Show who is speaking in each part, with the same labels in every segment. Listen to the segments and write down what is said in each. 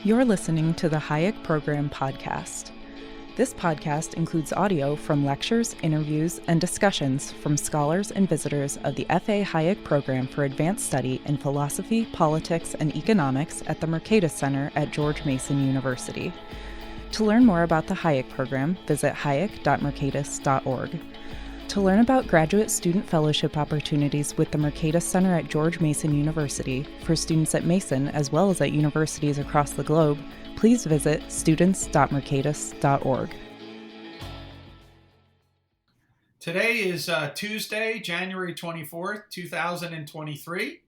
Speaker 1: You're listening to the Hayek Program Podcast. This podcast includes audio from lectures, interviews, and discussions from scholars and visitors of the F.A. Hayek Program for Advanced Study in Philosophy, Politics, and Economics at the Mercatus Center at George Mason University. To learn more about the Hayek Program, visit hayek.mercatus.org. To learn about graduate student fellowship opportunities with the Mercatus Center at George Mason University for students at Mason as well as at universities across the globe, please visit students.mercatus.org.
Speaker 2: Today is Tuesday, January 24th, 2023,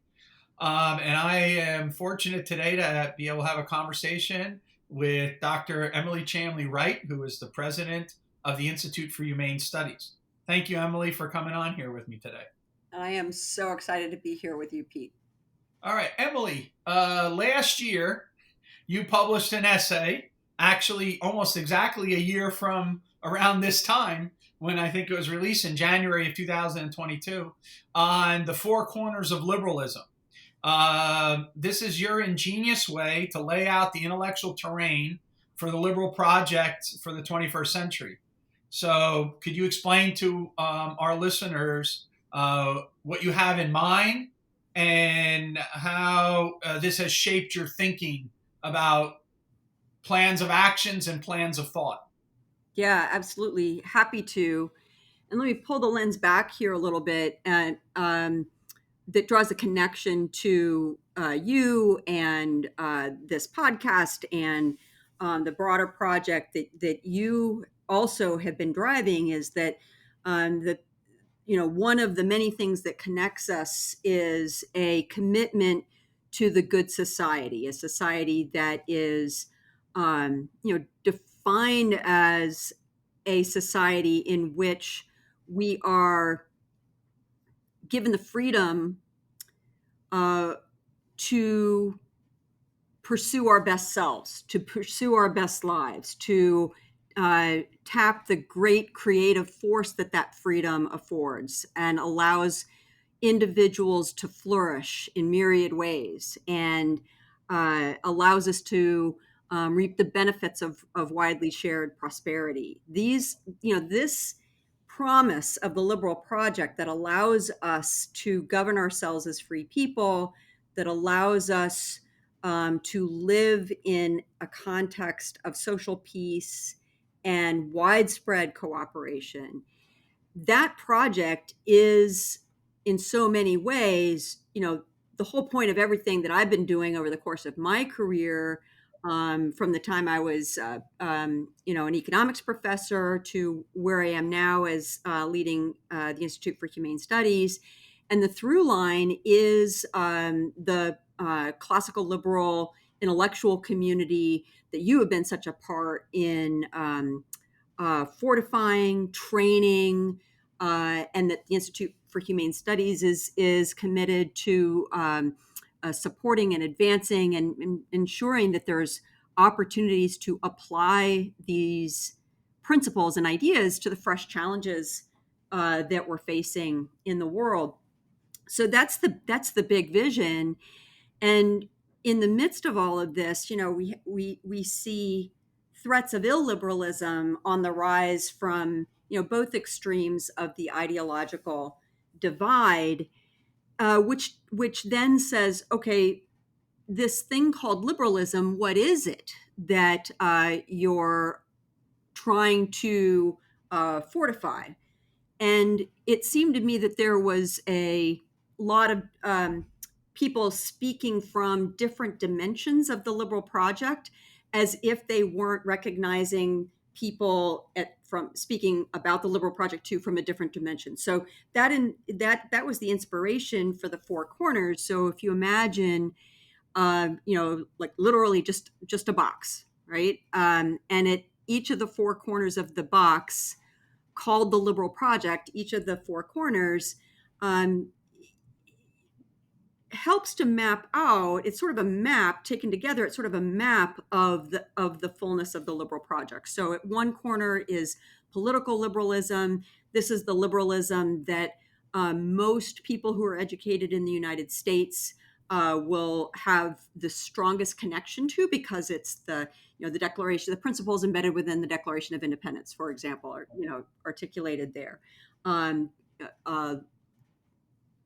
Speaker 2: and I am fortunate today to be able to have a conversation with Dr. Emily Chamlee-Wright, who is the president of the Institute for Humane Studies. Thank you, Emily, for coming on here with me today.
Speaker 3: I am so excited to be here with you, Pete.
Speaker 2: All right, Emily, last year you published an essay, actually almost exactly a year from around this time, when I think it was released in January of 2022, on the Four Corners of Liberalism. This is your ingenious way to lay out the intellectual terrain for the liberal project for the 21st century. So could you explain to our listeners what you have in mind and how this has shaped your thinking about plans of actions and plans of thought?
Speaker 3: Yeah, absolutely. Happy to. And let me pull the lens back here a little bit, and that draws a connection to you and this podcast and the broader project that you also have been driving, is that one of the many things that connects us is a commitment to the good society, a society that is defined as a society in which we are given the freedom to pursue our best selves, to pursue our best lives, to tap the great creative force that freedom affords and allows individuals to flourish in myriad ways, and allows us to reap the benefits of widely shared prosperity. This promise of the liberal project that allows us to govern ourselves as free people, that allows us to live in a context of social peace and widespread cooperation. That project is, in so many ways, the whole point of everything that I've been doing over the course of my career, from the time I was, an economics professor to where I am now as leading the Institute for Humane Studies. And the through line is the classical liberal intellectual community that you have been such a part in fortifying, training, and that the Institute for Humane Studies is committed to supporting and advancing and ensuring that there's opportunities to apply these principles and ideas to the fresh challenges that we're facing in the world. So that's the big vision. And in the midst of all of this, we see threats of illiberalism on the rise from both extremes of the ideological divide, which then says, okay, this thing called liberalism, what is it that you're trying to fortify? And it seemed to me that there was a lot of people speaking from different dimensions of the liberal project, as if they weren't recognizing people from speaking about the liberal project too from a different dimension. So that was the inspiration for the Four Corners. So if you imagine, like literally just a box, right? And at each of the four corners of the box, called the liberal project, each of the four corners helps to map out. It's sort of a map taken together. It's sort of a map of the fullness of the liberal project. So at one corner is political liberalism. This is the liberalism that most people who are educated in the United States will have the strongest connection to, because it's the Declaration, the principles embedded within the Declaration of Independence, for example, are articulated there. Um, uh,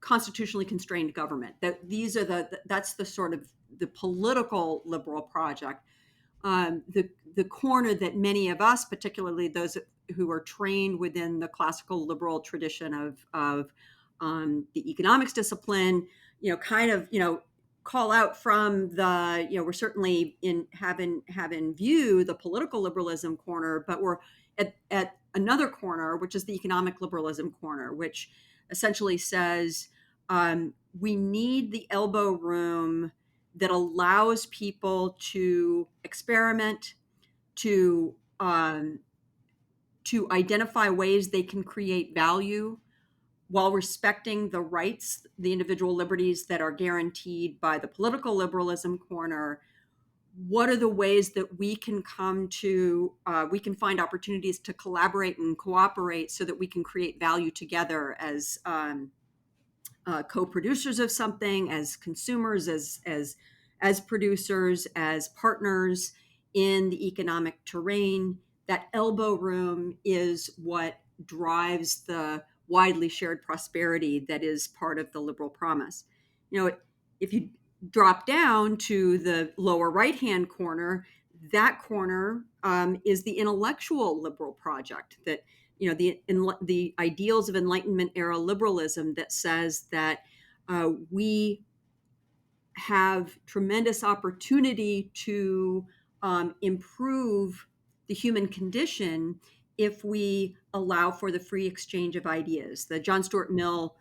Speaker 3: Constitutionally constrained government. That's the sort of the political liberal project. The corner that many of us, particularly those who are trained within the classical liberal tradition of the economics discipline, call out from the, we're certainly have in view the political liberalism corner, but we're at another corner, which is the economic liberalism corner, which essentially says we need the elbow room that allows people to experiment, to identify ways they can create value while respecting the rights, the individual liberties that are guaranteed by the political liberalism corner. What are the ways that we can we can find opportunities to collaborate and cooperate so that we can create value together as co-producers of something, as consumers, as producers, as partners in the economic terrain. That elbow room is what drives the widely shared prosperity that is part of the liberal promise. If you drop down to the lower right-hand corner, that corner is the intellectual liberal project, that the ideals of Enlightenment era liberalism, that says that we have tremendous opportunity to improve the human condition if we allow for the free exchange of ideas. The John Stuart Mill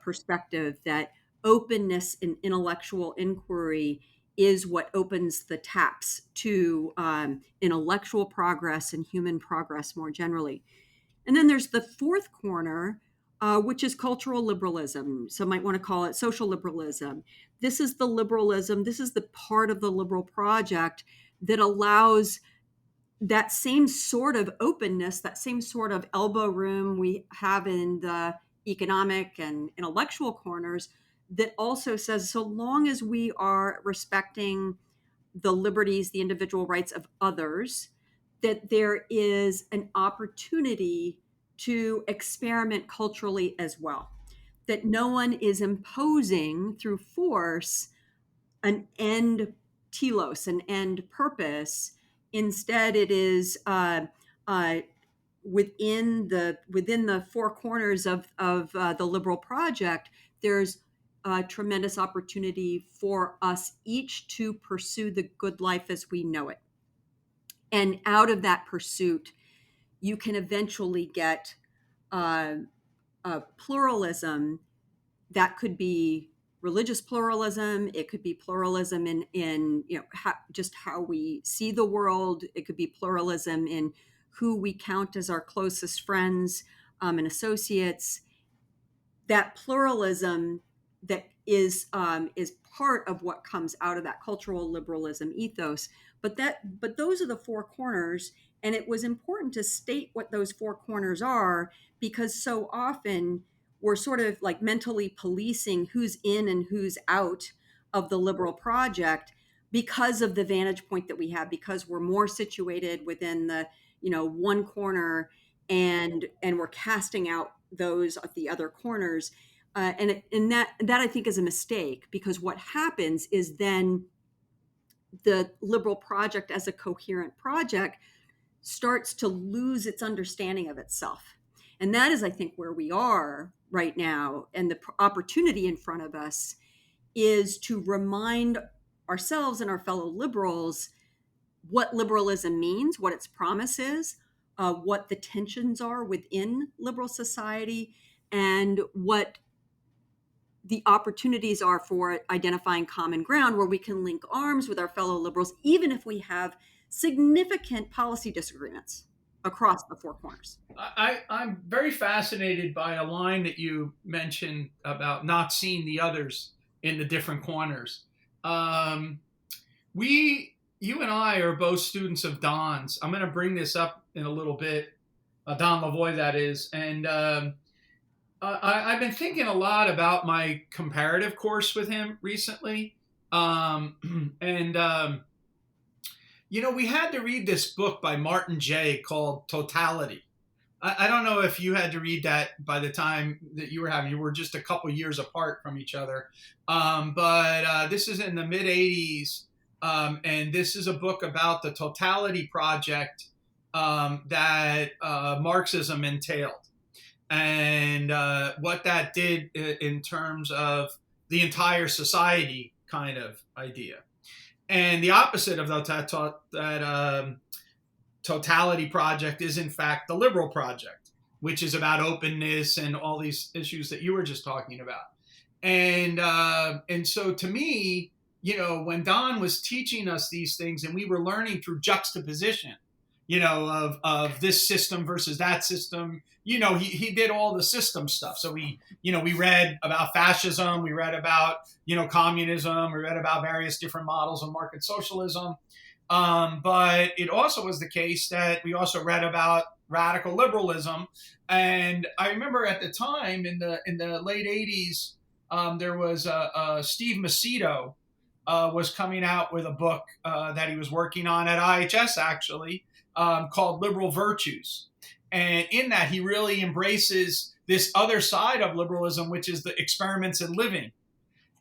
Speaker 3: perspective that openness in intellectual inquiry is what opens the taps to intellectual progress and human progress more generally. And then there's the fourth corner, which is cultural liberalism. Some might want to call it social liberalism. This is the liberalism, this is the part of the liberal project that allows that same sort of openness, that same sort of elbow room we have in the economic and intellectual corners, that also says so long as we are respecting the liberties, the individual rights of others, that there is an opportunity to experiment culturally as well. That no one is imposing through force an end telos, an end purpose. Instead, it is within the four corners of the liberal project. There's a tremendous opportunity for us each to pursue the good life as we know it. And out of that pursuit, you can eventually get pluralism. That could be religious pluralism. It could be pluralism in just how we see the world. It could be pluralism in who we count as our closest friends and associates. That pluralism that is part of what comes out of that cultural liberalism ethos. But those are the four corners, and it was important to state what those four corners are, because so often we're sort of like mentally policing who's in and who's out of the liberal project because of the vantage point that we have, because we're more situated within the one corner, and we're casting out those at the other corners. And that I think is a mistake, because what happens is then the liberal project as a coherent project starts to lose its understanding of itself. And that is, I think, where we are right now. And the opportunity in front of us is to remind ourselves and our fellow liberals what liberalism means, what its promise is, what the tensions are within liberal society, and what the opportunities are for identifying common ground where we can link arms with our fellow liberals, even if we have significant policy disagreements across the four corners.
Speaker 2: I'm very fascinated by a line that you mentioned about not seeing the others in the different corners. You and I are both students of Don's. I'm going to bring this up in a little bit, Don Lavoie, that is. And I've been thinking a lot about my comparative course with him recently. And, we had to read this book by Martin Jay called Totality. I don't know if you had to read that by the time that you were just a couple years apart from each other. But this is in the mid 80s. And this is a book about the totality project that Marxism entailed. And what that did in terms of the entire society kind of idea. And the opposite of that totality project is, in fact, the liberal project, which is about openness and all these issues that you were just talking about. And so to me, when Don was teaching us these things and we were learning through juxtaposition, of this system versus that system, he did all the system stuff. So we read about fascism, we read about, communism, we read about various different models of market socialism. But it also was the case that we also read about radical liberalism. And I remember at the time in the late 80s, there was Steve Macedo was coming out with a book that he was working on at IHS, actually, called Liberal Virtues. And in that, he really embraces this other side of liberalism, which is the experiments in living.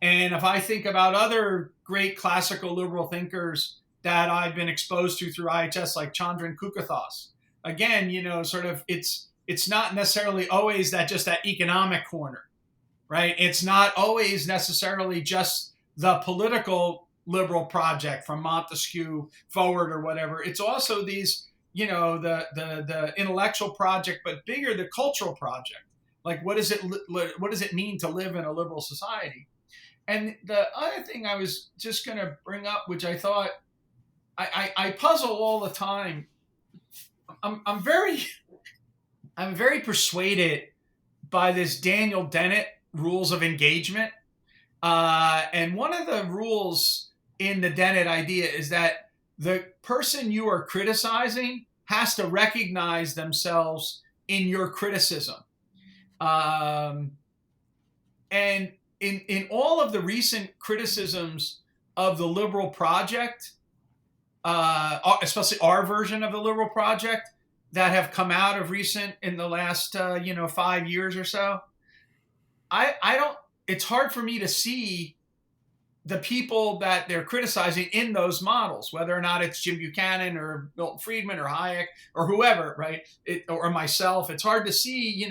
Speaker 2: And if I think about other great classical liberal thinkers that I've been exposed to through IHS, like Chandran Kukathas, again, it's not necessarily always just that economic corner, right? It's not always necessarily just the political liberal project from Montesquieu forward or whatever. It's also these, the intellectual project, but bigger, the cultural project. Like, what does it mean to live in a liberal society? And the other thing I was just going to bring up, which I thought I puzzle all the time. I'm very persuaded by this Daniel Dennett rules of engagement. And one of the rules in the Dennett idea is that the person you are criticizing has to recognize themselves in your criticism. And in all of the recent criticisms of the liberal project, especially our version of the liberal project that have come out of in the last 5 years or so, it's hard for me to see the people that they're criticizing in those models, whether or not it's Jim Buchanan or Milton Friedman or Hayek or whoever, right? Or myself. It's hard to see,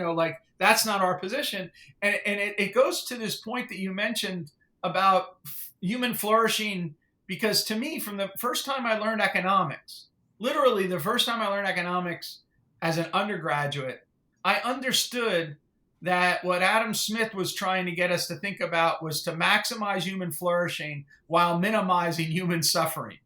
Speaker 2: that's not our position. And it goes to this point that you mentioned about human flourishing, because to me, from the first time I learned economics, literally the first time I learned economics as an undergraduate, I understood that what Adam Smith was trying to get us to think about was to maximize human flourishing while minimizing human suffering.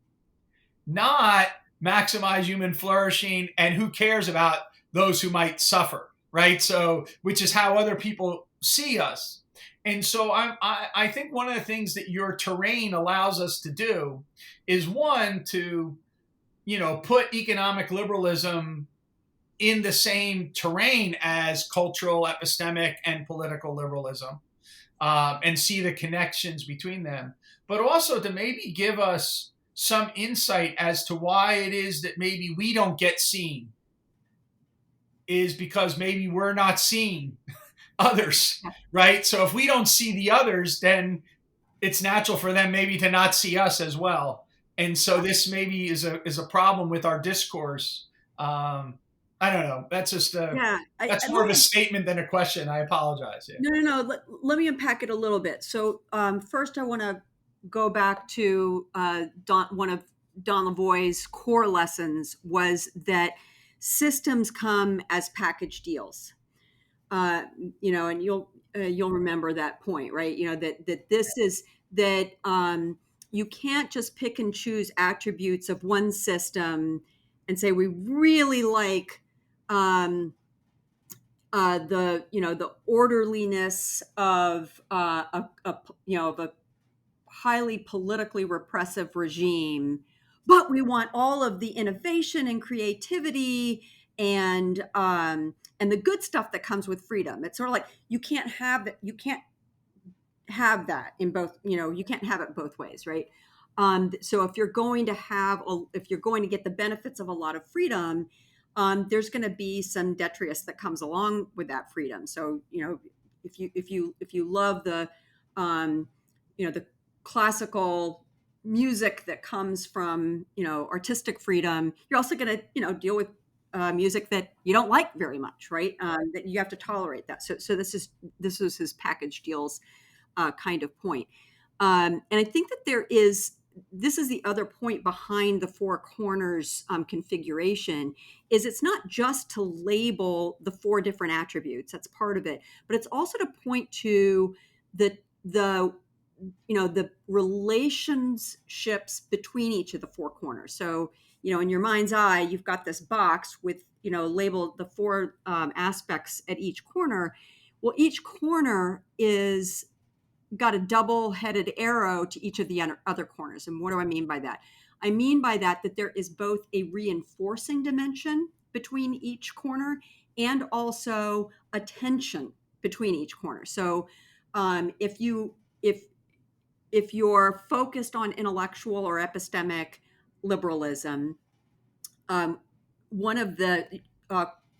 Speaker 2: Not maximize human flourishing and who cares about those who might suffer, right? So, which is how other people see us. And so I think one of the things that your terrain allows us to do is, one, to, put economic liberalism in the same terrain as cultural, epistemic, and political liberalism, and see the connections between them, but also to maybe give us some insight as to why it is that maybe we don't get seen, is because maybe we're not seeing others, right? So if we don't see the others, then it's natural for them maybe to not see us as well. And so this maybe is a problem with our discourse. I don't know. That's just that's more of a statement than a question. I apologize. Yeah.
Speaker 3: No. Let me unpack it a little bit. So first, I want to go back to one of Don Lavoie's core lessons was that systems come as package deals. And you'll remember that point, right? That this is that you can't just pick and choose attributes of one system and say we really like the orderliness of a highly politically repressive regime, but we want all of the innovation and creativity and and the good stuff that comes with freedom. It's sort of like you can't have that in both, you can't have it both ways, right? So if you're going to get the benefits of a lot of freedom, there's going to be some detritus that comes along with that freedom. So, if you love the the classical music that comes from artistic freedom, you're also going to deal with music that you don't like very much, right? That you have to tolerate that. So this is his package deals kind of point. And I think that this is the other point behind the Four Corners configuration, is it's not just to label the four different attributes. That's part of it, but it's also to point to the relationships between each of the four corners. So, in your mind's eye, you've got this box with, labeled the four aspects at each corner. Well, each corner is got a double-headed arrow to each of the other corners. And what do I mean by that? I mean by that there is both a reinforcing dimension between each corner and also a tension between each corner. So if you're focused on intellectual or epistemic liberalism, one of the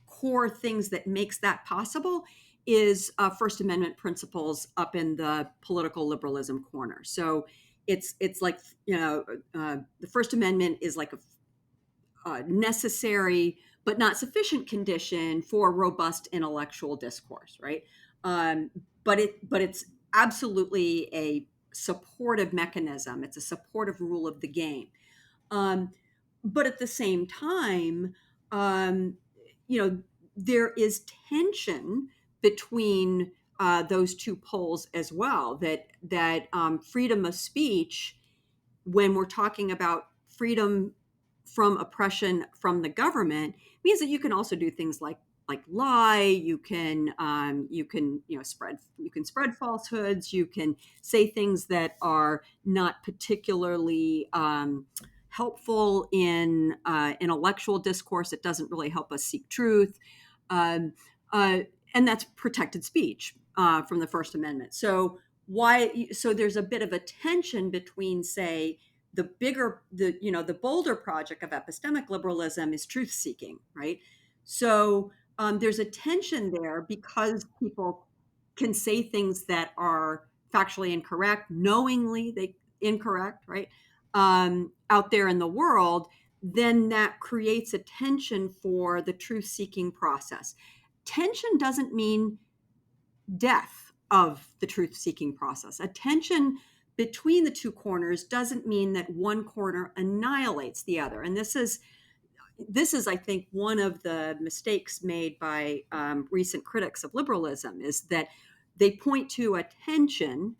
Speaker 3: core things that makes that possible is First Amendment principles up in the political liberalism corner. So it's like, the First Amendment is like a necessary but not sufficient condition for robust intellectual discourse, right? But it's absolutely a supportive mechanism. It's a supportive rule of the game. But at the same time, there is tension between those two poles as well. That freedom of speech, when we're talking about freedom from oppression from the government, means that you can also do things like lie. You can spread falsehoods. You can say things that are not particularly helpful in intellectual discourse. It doesn't really help us seek truth. And that's protected speech from the First Amendment. So there's a bit of a tension between, say, the bolder project of epistemic liberalism is truth seeking, right? So there's a tension there because people can say things that are factually incorrect, knowingly incorrect, right? Out there in the world, then that creates a tension for the truth seeking process. Tension doesn't mean death of the truth-seeking process. A tension between the two corners doesn't mean that one corner annihilates the other. And this is, I think, one of the mistakes made by recent critics of liberalism, is that they point to a tension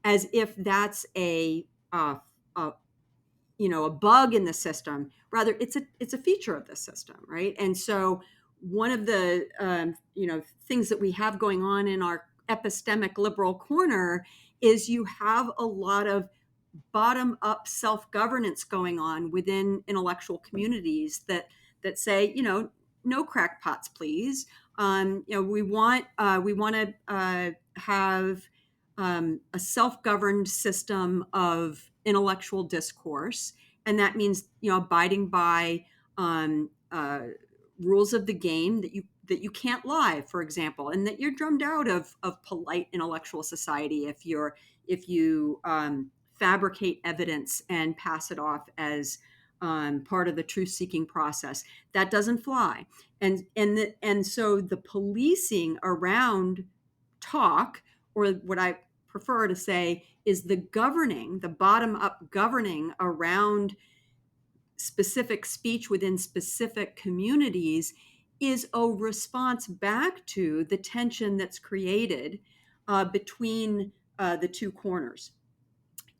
Speaker 3: as if that's a bug in the system. Rather, it's a feature of the system, right? And so one of the things that we have going on in our epistemic liberal corner is you have a lot of bottom-up self-governance going on within intellectual communities that say, no crackpots, please. We want to have a self-governed system of intellectual discourse, and that means abiding by rules of the game, that you can't lie, for example, and that you're drummed out of polite intellectual society if you fabricate evidence and pass it off as part of the truth-seeking process. That doesn't fly, and so the policing around talk, or what I prefer to say is the bottom-up governing around specific speech within specific communities, is a response back to the tension that's created between the two corners.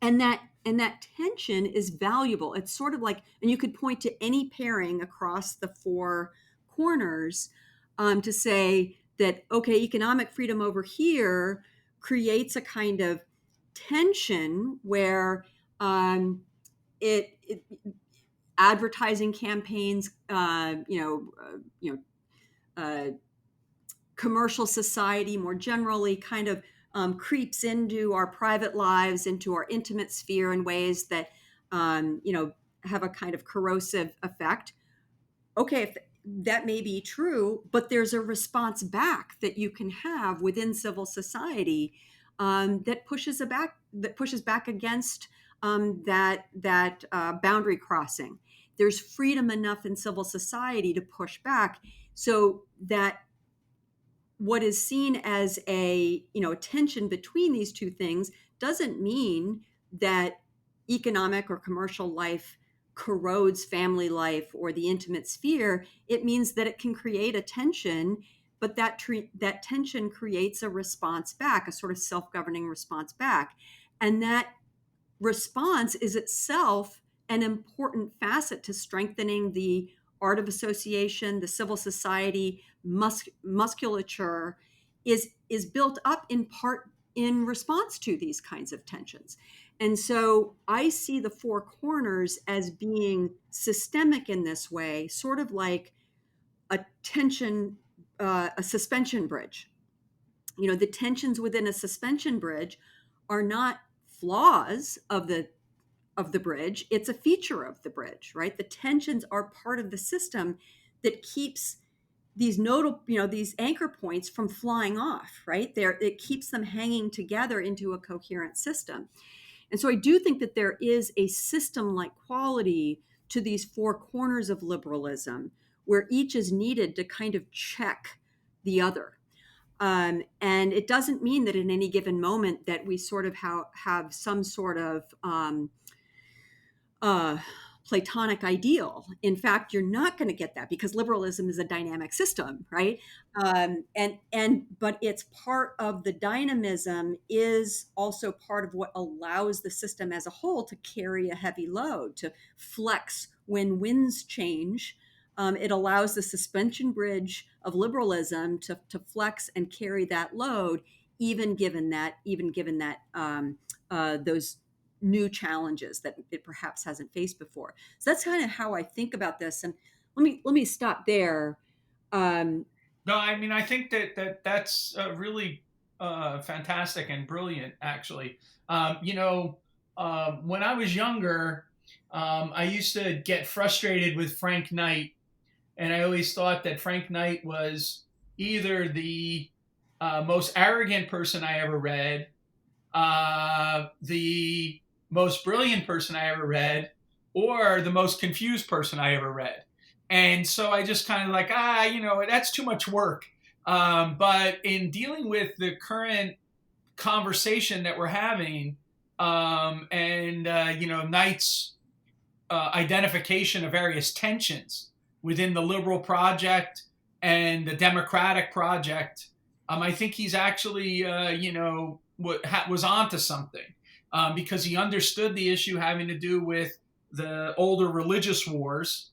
Speaker 3: And that tension is valuable. It's sort of like, and you could point to any pairing across the four corners to say that, okay, economic freedom over here creates a kind of tension where advertising campaigns, commercial society more generally kind of creeps into our private lives, into our intimate sphere in ways that, have a kind of corrosive effect. Okay, if that may be true, but there's a response back that you can have within civil society that pushes back against that boundary crossing. There's freedom enough in civil society to push back, so that what is seen as a tension between these two things doesn't mean that economic or commercial life corrodes family life or the intimate sphere. It means that it can create a tension, but that tension creates a response back, a sort of self-governing response back. And that response is itself an important facet to strengthening the art of association, the civil society musculature is built up in part in response to these kinds of tensions. And so I see the Four Corners as being systemic in this way, sort of like a suspension bridge. The tensions within a suspension bridge are not flaws of the bridge, it's a feature of the bridge, right? The tensions are part of the system that keeps these these anchor points from flying off, right? It keeps them hanging together into a coherent system. And so I do think that there is a system-like quality to these four corners of liberalism, where each is needed to kind of check the other. And it doesn't mean that in any given moment that we sort of have some sort of Platonic ideal. In fact, you're not going to get that because liberalism is a dynamic system, right? But it's part of the dynamism is also part of what allows the system as a whole to carry a heavy load, to flex when winds change. It allows the suspension bridge of liberalism to flex and carry that load, even given that those new challenges that it perhaps hasn't faced before. So that's kind of how I think about this. And let me stop there.
Speaker 2: No, I mean, I think that's really fantastic and brilliant, actually. When I was younger, I used to get frustrated with Frank Knight, and I always thought that Frank Knight was either the most arrogant person I ever read, the most brilliant person I ever read, or the most confused person I ever read. And so I just kind of like, that's too much work. But in dealing with the current conversation that we're having, Knight's identification of various tensions within the liberal project and the democratic project, I think he's actually, was onto something. Because he understood the issue having to do with the older religious wars,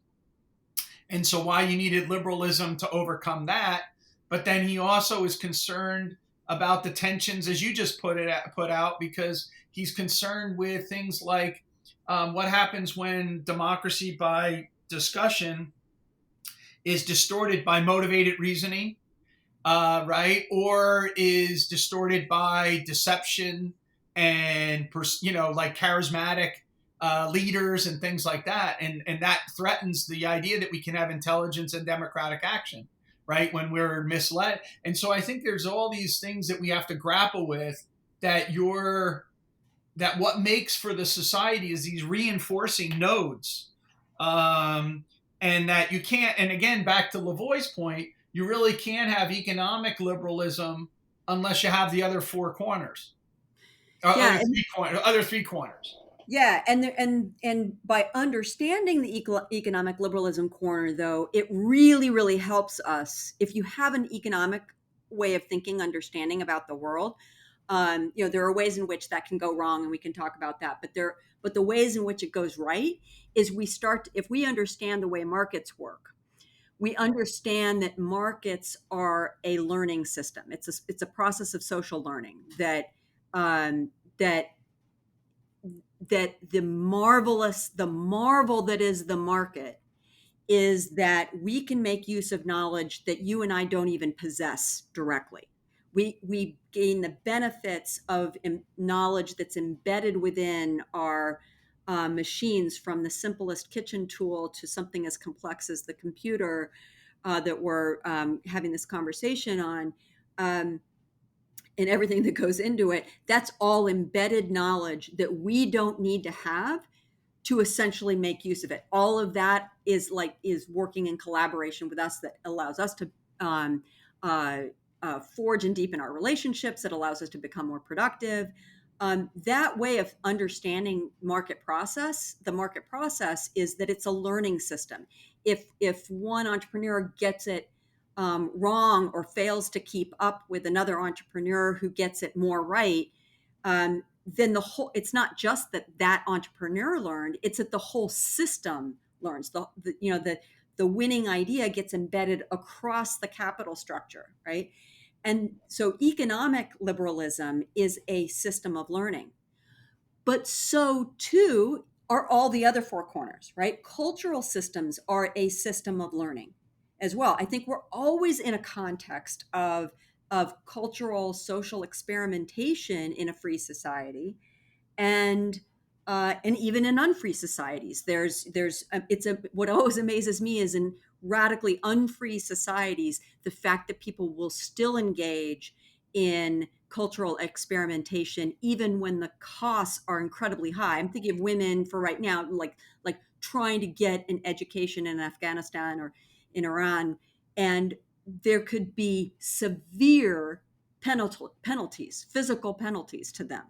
Speaker 2: and so why you needed liberalism to overcome that. But then he also is concerned about the tensions, as you just put out, because he's concerned with things like what happens when democracy by discussion is distorted by motivated reasoning, right, or is distorted by deception and like charismatic leaders and things like that, and that threatens the idea that we can have intelligence and democratic action, right, when we're misled. And so I think there's all these things that we have to grapple with, that what makes for the society is these reinforcing nodes, and that you can't, and again, back to Lavoie's point, you really can't have economic liberalism unless you have the other four corners. Other three corners.
Speaker 3: Yeah, and by understanding the economic liberalism corner, though, it really, really helps us. If you have an economic way of thinking, understanding about the world, there are ways in which that can go wrong, and we can talk about that. But the ways in which it goes right is if we understand the way markets work, we understand that markets are a learning system. It's a process of social learning that the marvel that is the market is that we can make use of knowledge that you and I don't even possess directly. We gain the benefits of knowledge that's embedded within our machines, from the simplest kitchen tool to something as complex as the computer that we're having this conversation on, and everything that goes into it. That's all embedded knowledge that we don't need to have to essentially make use of it. All of that is working in collaboration with us, that allows us to forge and deepen our relationships. That allows us to become more productive. That way of understanding the market process is that it's a learning system. If one entrepreneur gets it wrong or fails to keep up with another entrepreneur who gets it more right, then it's not just that entrepreneur learned, it's that the whole system learns. The winning idea gets embedded across the capital structure, right? And so economic liberalism is a system of learning, but so too are all the other four corners, right? Cultural systems are a system of learning as well. I think we're always in a context of cultural social experimentation in a free society, and even in unfree societies. What always amazes me is in radically unfree societies, the fact that people will still engage in cultural experimentation even when the costs are incredibly high. I'm thinking of women for right now, like trying to get an education in Afghanistan or in Iran, and there could be severe penalties, physical penalties to them,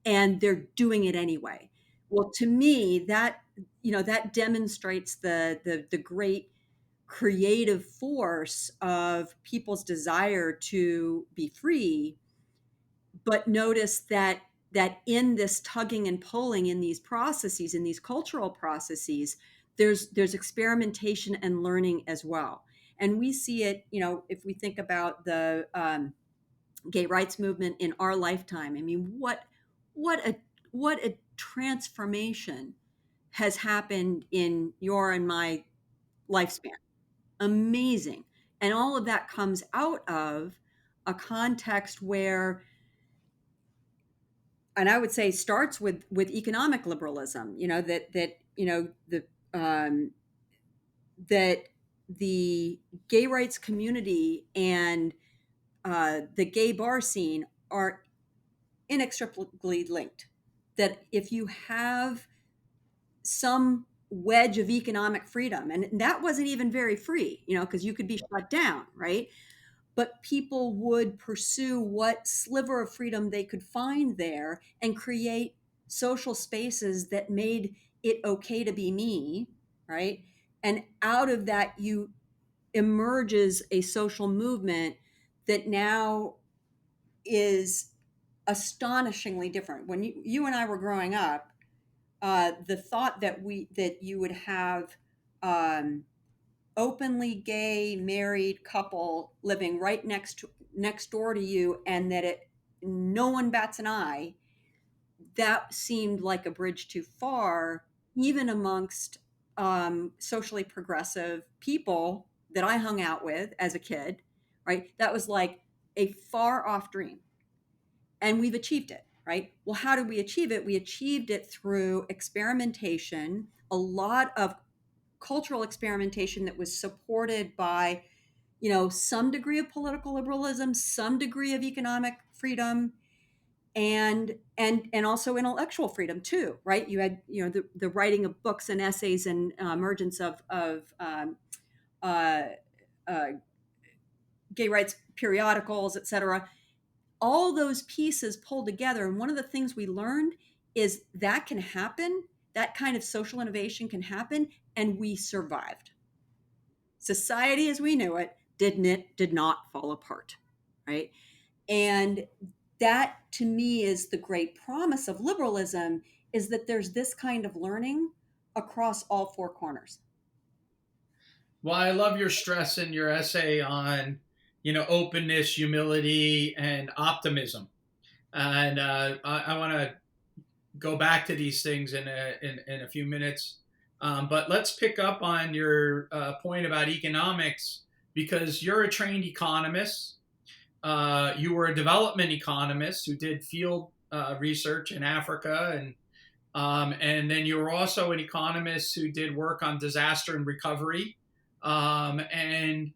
Speaker 3: and they're doing it anyway. Well, to me, that demonstrates the great creative force of people's desire to be free. But notice that in this tugging and pulling, in these processes, in these cultural processes, there's experimentation and learning as well. And we see it, if we think about the gay rights movement in our lifetime. I mean, what a transformation has happened in your and my lifespan. Amazing. And all of that comes out of a context where, and I would say starts with economic liberalism, that the gay rights community and the gay bar scene are inextricably linked. That if you have some wedge of economic freedom, and that wasn't even very free, because you could be shut down, right? But people would pursue what sliver of freedom they could find there and create social spaces that made it okay to be me, right? And out of that, you emerges a social movement that now is astonishingly different. When you and I were growing up, the thought that you would have openly gay married couple living right next door to you, and that no one bats an eye, that seemed like a bridge too far, even amongst socially progressive people that I hung out with as a kid, right? That was like a far off dream. And we've achieved it, right? Well, how did we achieve it? We achieved it through experimentation, a lot of cultural experimentation that was supported by, some degree of political liberalism, some degree of economic freedom, and also intellectual freedom too, right? You had, the writing of books and essays and emergence of uh, gay rights periodicals, et cetera. All those pieces pulled together. And one of the things we learned is that can happen. That kind of social innovation can happen. And we survived. Society as we knew it did not fall apart, right? And that, to me, is the great promise of liberalism, is that there's this kind of learning across all four corners.
Speaker 2: Well, I love your stress in your essay on, openness, humility, and optimism. And I want to go back to these things in a few minutes. But let's pick up on your point about economics, because you're a trained economist. You were a development economist who did field research in Africa, and then you were also an economist who did work on disaster and recovery, and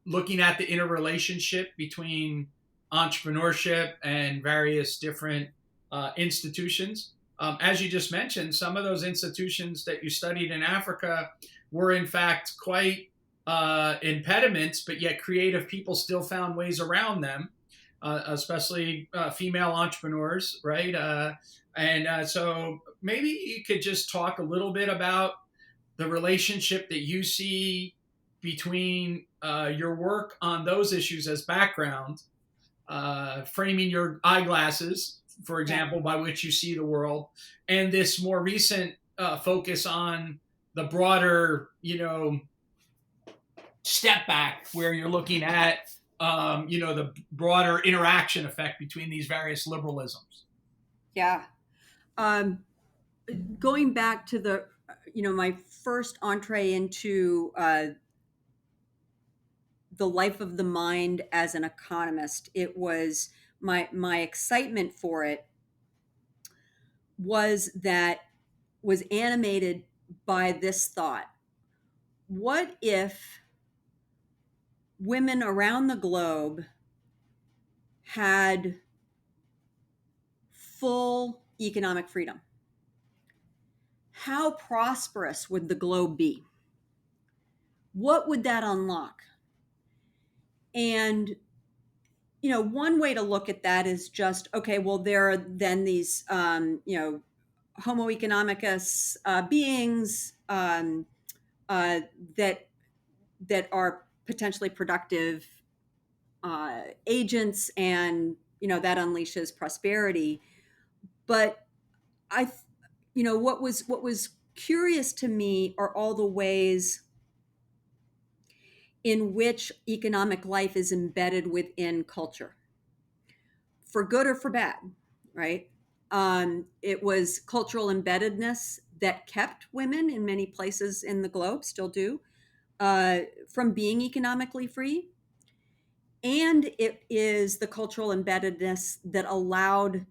Speaker 2: looking at the interrelationship between entrepreneurship and various different institutions. As you just mentioned, some of those institutions that you studied in Africa were in fact quite impediments, but yet creative people still found ways around them, especially female entrepreneurs, right? So maybe you could just talk a little bit about the relationship that you see between your work on those issues as background, framing your eyeglasses, for example, by which you see the world, and this more recent focus on the broader, step back, where you're looking at, the broader interaction effect between these various liberalisms.
Speaker 3: Yeah. Going back to the, my first entree into the life of the mind as an economist, it was my excitement for it was animated by this thought: what if women around the globe had full economic freedom? How prosperous would the globe be? What would that unlock? And, one way to look at that is just, okay, well, there are then these, Homo economicus beings that are potentially productive agents, and, that unleashes prosperity. But what was curious to me are all the ways in which economic life is embedded within culture, for good or for bad, right? It was cultural embeddedness that kept women in many places in the globe, still do, from being economically free. And it is the cultural embeddedness that allowed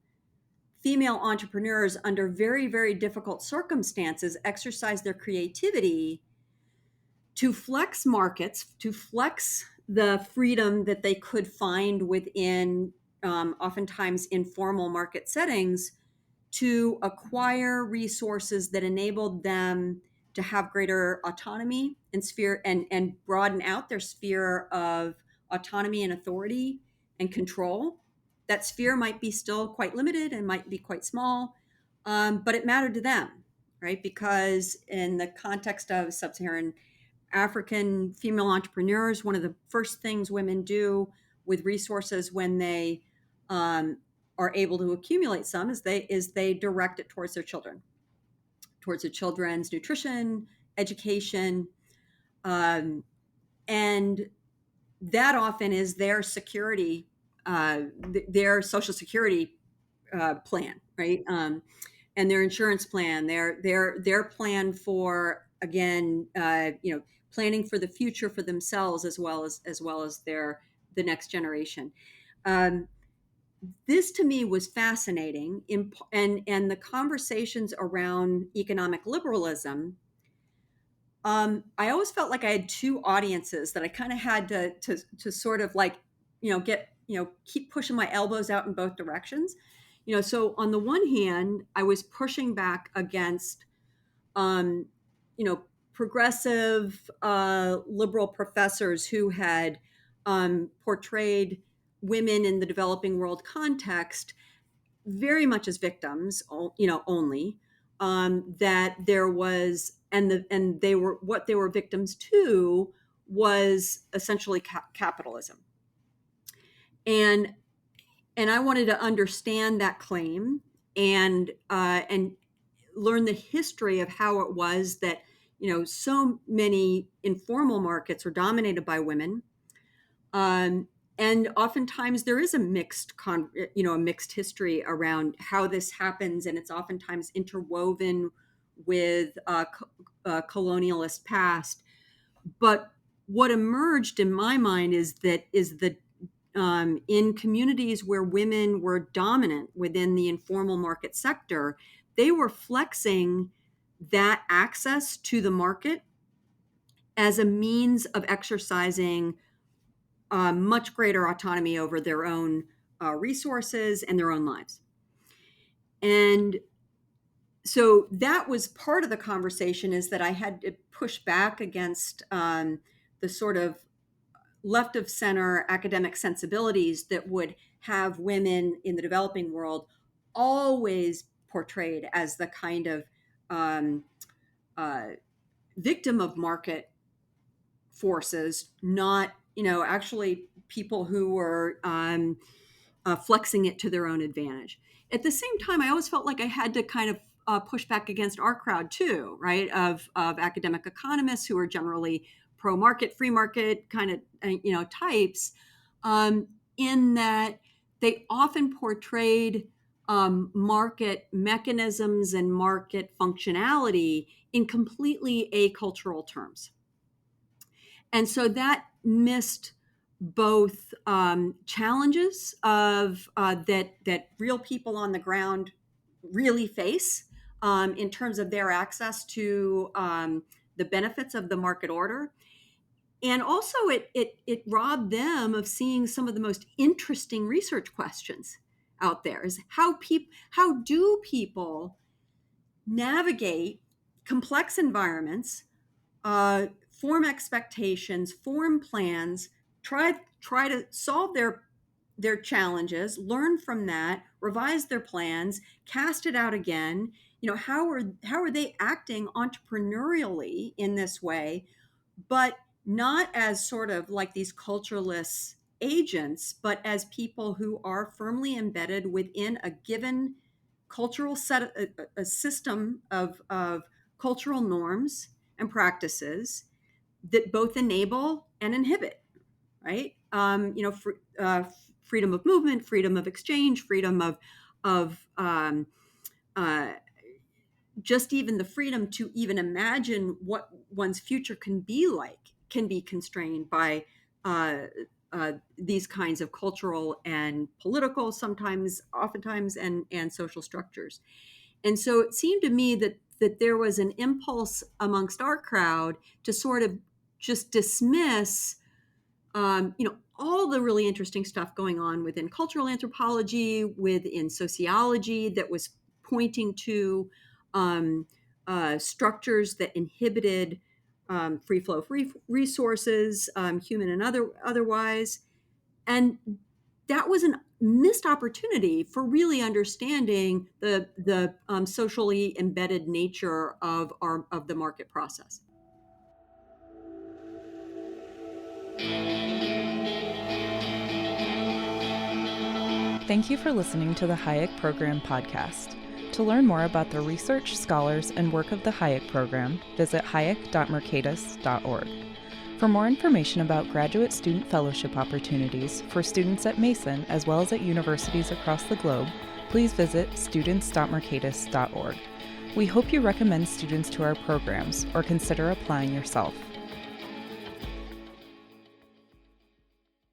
Speaker 3: female entrepreneurs, under very, very difficult circumstances, exercise their creativity to flex markets, to flex the freedom that they could find within oftentimes informal market settings, to acquire resources that enabled them to have greater autonomy and broaden out their sphere of autonomy and authority and control. That sphere might be still quite limited and might be quite small, but it mattered to them, right? Because in the context of sub-Saharan African female entrepreneurs, one of the first things women do with resources when they are able to accumulate some is they direct it towards their children, towards their children's nutrition, education, and that often is their security, their social security plan, right? And their insurance plan, their plan for, again, planning for the future for themselves as well as the next generation. This to me was fascinating, and the conversations around economic liberalism. I always felt like I had two audiences that I kind of had to sort of like, keep pushing my elbows out in both directions. So on the one hand, I was pushing back against, progressive liberal professors who had portrayed women in the developing world context very much as victims, only, that there was, and they were, what they were victims to was essentially capitalism. And I wanted to understand that claim and learn the history of how it was that, so many informal markets were dominated by women. And oftentimes there is a mixed history around how this happens, and it's oftentimes interwoven with colonialist past. But what emerged in my mind is that in communities where women were dominant within the informal market sector, they were flexing that access to the market as a means of exercising much greater autonomy over their own resources and their own lives. And so that was part of the conversation, is that I had to push back against the sort of left of center academic sensibilities that would have women in the developing world always portrayed as the kind of victim of market forces, not, actually people who were flexing it to their own advantage. At the same time, I always felt like I had to kind of push back against our crowd too, right? Of academic economists who are generally pro-market, free market kind of, types, in that they often portrayed market mechanisms and market functionality in completely acultural terms. And so that missed both challenges of that real people on the ground really face in terms of their access to the benefits of the market order. And also it robbed them of seeing some of the most interesting research questions out there, is how do people navigate complex environments, form expectations, form plans, try to solve their challenges, learn from that, revise their plans, cast it out again. How are they acting entrepreneurially in this way, but not as sort of like these cultureless agents, but as people who are firmly embedded within a given cultural set, a system of cultural norms and practices that both enable and inhibit, right? Freedom of movement, freedom of exchange, freedom of just even the freedom to even imagine what one's future can be like can be constrained by these kinds of cultural and political, oftentimes, and social structures. And so it seemed to me that there was an impulse amongst our crowd to sort of just dismiss, all the really interesting stuff going on within cultural anthropology, within sociology, that was pointing to structures that inhibited free flow of resources, human and otherwise. And that was a missed opportunity for really understanding the socially embedded nature of the market process.
Speaker 1: Thank you for listening to the Hayek Program Podcast. To learn more about the research, scholars, and work of the Hayek Program, visit hayek.mercatus.org. For more information about graduate student fellowship opportunities for students at Mason as well as at universities across the globe, please visit students.mercatus.org. We hope you recommend students to our programs or consider applying yourself.